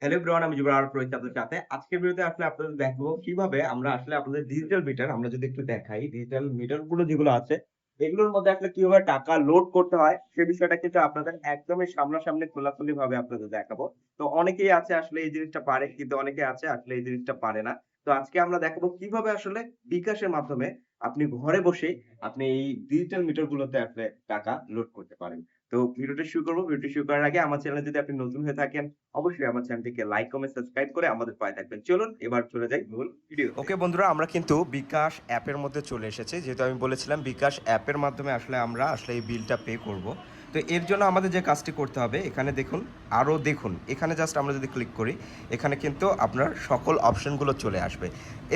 Hello everyone, আমি জুবার আরফ রয়েছি আপনাদের সাথে। আজকের ভিডিওতে আসলে আপনাদের দেখাবো কিভাবে আমরা আসলে আপনাদের ডিজিটাল মিটার আমরা যদি একটু দেখাই, ডিজিটাল মিটার গুলো যেগুলো আছে, এগুলোর মধ্যে আসলে কিভাবে টাকা লোড করতে হয় সে বিষয়টা কিন্তু আপনাদের একদমই সামনাসামনি খোলাখুলি ভাবে আপনাদের দেখাবো। তো অনেকেই আছে আসলে এই জিনিসটা পারে, কিন্তু অনেকে আছে আসলে এই জিনিসটা পারে না। তো আজকে আমরা দেখাবো কিভাবে আসলে বিকাশের মাধ্যমে আপনি ঘরে বসেই আপনি এই ডিজিটাল মিটার গুলোতে আসলে টাকা লোড করতে পারেন। তো ভিডিওটা শুরু করব। ভিডিওটি শুরু করার আগে আমার চ্যানেলে যদি আপনি নতুন হয়ে থাকেন, অবশ্যই আমার চ্যানেলটিকে লাইক, কমেন্ট, সাবস্ক্রাইব করে আমাদের পাশে থাকবেন। চলুন এবার চলে যাই মূল ভিডিওতে। ওকে বন্ধুরা, আমরা কিন্তু বিকাশ অ্যাপের মধ্যে চলে এসেছি। যেহেতু আমি বলেছিলাম বিকাশ অ্যাপের মাধ্যমে আসলে আমরা এই বিলটা পে করব। তো এর জন্য আমাদের যে কাজটি করতে হবে, এখানে দেখুন, আরও দেখুন, এখানে জাস্ট আমরা যদি ক্লিক করি, এখানে কিন্তু আপনার সকল অপশনগুলো চলে আসবে।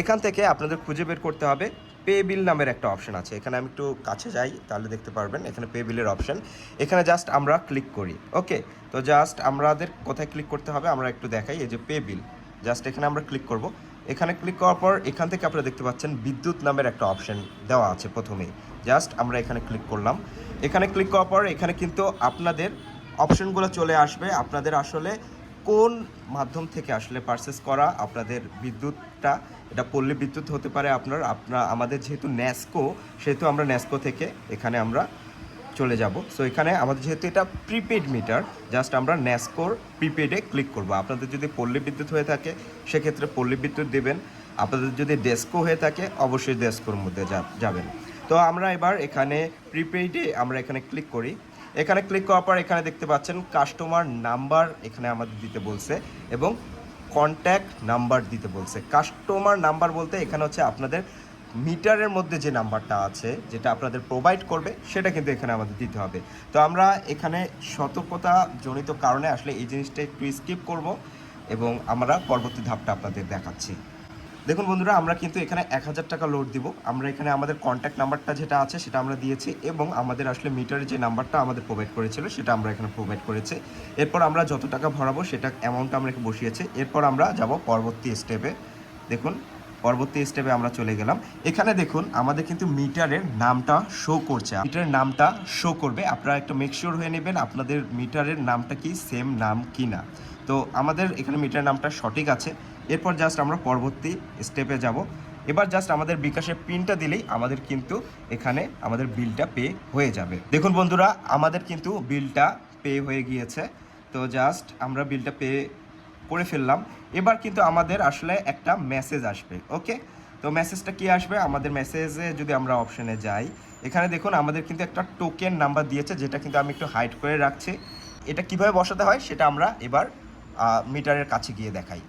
এখান থেকে আপনাদের খুঁজে বের করতে হবে পে বিল নামের একটা অপশন আছে। এখানে আমি একটু কাছে যাই, তাহলে দেখতে পারবেন এখানে পে বিলের অপশন। এখানে জাস্ট আমরা ক্লিক করি। ওকে, তো জাস্ট আমাদের কোথায় ক্লিক করতে হবে আমরা একটু দেখাই। এই যে পে বিল, জাস্ট এখানে আমরা ক্লিক করব। এখানে ক্লিক করার পর এখান থেকে আপনারা দেখতে পাচ্ছেন বিদ্যুৎ নামের একটা অপশন দেওয়া আছে প্রথমেই। জাস্ট আমরা এখানে ক্লিক করলাম। এখানে ক্লিক করার পর এখানে কিন্তু আপনাদের অপশনগুলো চলে আসবে। আপনাদের আসলে কোন মাধ্যম থেকে আসলে পারচেস করা আপনাদের বিদ্যুৎটা, এটা পল্লী বিদ্যুৎ হতে পারে আমাদের যেহেতু ন্যাসকো, সেহেতু আমরা ন্যাসকো থেকে এখানে আমরা চলে যাব। সো এখানে আমাদের যেহেতু এটা প্রিপেড মিটার, জাস্ট আমরা ন্যাসকোর প্রিপেডে ক্লিক করব। আপনাদের যদি পল্লী বিদ্যুৎ হয়ে থাকে সেক্ষেত্রে পল্লী বিদ্যুৎ দেবেন। আপনাদের যদি ডেস্কো হয়ে থাকে অবশ্যই ডেস্কোর মধ্যে যাবেন। তো আমরা এবার এখানে প্রিপেইডে আমরা এখানে ক্লিক করি। এখানে ক্লিক করার পর এখানে দেখতে পাচ্ছেন কাস্টমার নাম্বার এখানে আমাদের দিতে বলছে এবং কন্ট্যাক্ট নাম্বার দিতে বলছে। কাস্টমার নাম্বার বলতে এখানে হচ্ছে আপনাদের মিটারের মধ্যে যে নাম্বারটা আছে, যেটা আপনাদের প্রোভাইড করবে, সেটা কিন্তু এখানে আমাদের দিতে হবে। তো আমরা এখানে সতর্কতা জনিত কারণে আসলে এই জিনিসটা একটু স্কিপ করব এবং আমরা পরবর্তী ধাপটা আপনাদের দেখাচ্ছি। দেখুন বন্ধুরা, আমরা কিন্তু এখানে 1000 টাকা লোড দিব। আমরা এখানে আমাদের কন্ট্যাক্ট নাম্বারটা যেটা আছে সেটা আমরা দিয়েছি এবং আমাদের আসলে মিটারের যে নাম্বারটা আমাদের প্রোভাইড করেছিল সেটা আমরা এখানে প্রোভাইড করেছি। এরপর আমরা যত টাকা ভরাবো সেটা অ্যামাউন্টটা আমরা বসিয়েছি। এরপর আমরা যাব পরবর্তী স্টেপে। দেখুন, পরবর্তী স্টেপে আমরা চলে গেলাম। এখানে দেখুন আমাদের কিন্তু মিটারের নামটা শো করছে। মিটারের নামটা শো করবে, আপনারা একটু মেকশিওর হয়ে নেবেন আপনাদের মিটারের নামটা কি সেম নাম কি না। তো আমাদের এখানে মিটারের নামটা সঠিক আছে। এরপর জাস্ট আমরা পরবর্তী স্টেপে যাব। এবার জাস্ট আমাদের বিকাশের পিনটা দিলেই আমাদের কিন্তু এখানে আমাদের বিলটা পে হয়ে যাবে। দেখুন বন্ধুরা, আমাদের কিন্তু বিলটা পে হয়ে গিয়েছে। তো জাস্ট আমরা বিলটা পে করে ফেললাম। এবার কিন্তু আমাদের আসলে একটা মেসেজ আসবে। ওকে, তো মেসেজটা কি আসবে? আমাদের মেসেজে যদি আমরা অপশনে যাই, এখানে দেখুন আমাদের কিন্তু একটা টোকেন নাম্বার দিয়েছে, যেটা কিন্তু আমি একটু হাইড করে রাখছি। এটা কিভাবে বসাতে হয় সেটা আমরা এবার মিটারের কাছে গিয়ে দেখাই।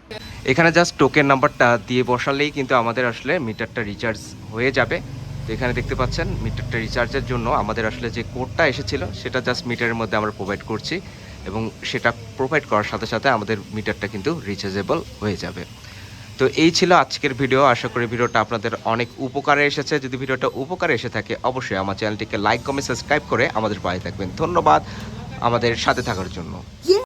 এখানে জাস্ট টোকেন নাম্বারটা দিয়ে বসালেই কিন্তু আমাদের আসলে মিটারটা রিচার্জ হয়ে যাবে। তো এখানে দেখতে পাচ্ছেন মিটারটা রিচার্জের জন্য আমাদের আসলে যে কোডটা এসেছিল সেটা জাস্ট মিটারের মধ্যে আমরা প্রোভাইড করছি এবং সেটা প্রোভাইড করার সাথে সাথে আমাদের মিটারটা কিন্তু রিচার্জেবল হয়ে যাবে। তো এই ছিল আজকের ভিডিও। আশা করি ভিডিওটা আপনাদের অনেক উপকারে এসেছে। যদি ভিডিওটা উপকারে এসে থাকে অবশ্যই আমার চ্যানেলটিকে লাইক, কমেন্ট, সাবস্ক্রাইব করে আমাদের পাশে থাকবেন। ধন্যবাদ আমাদের সাথে থাকার জন্য।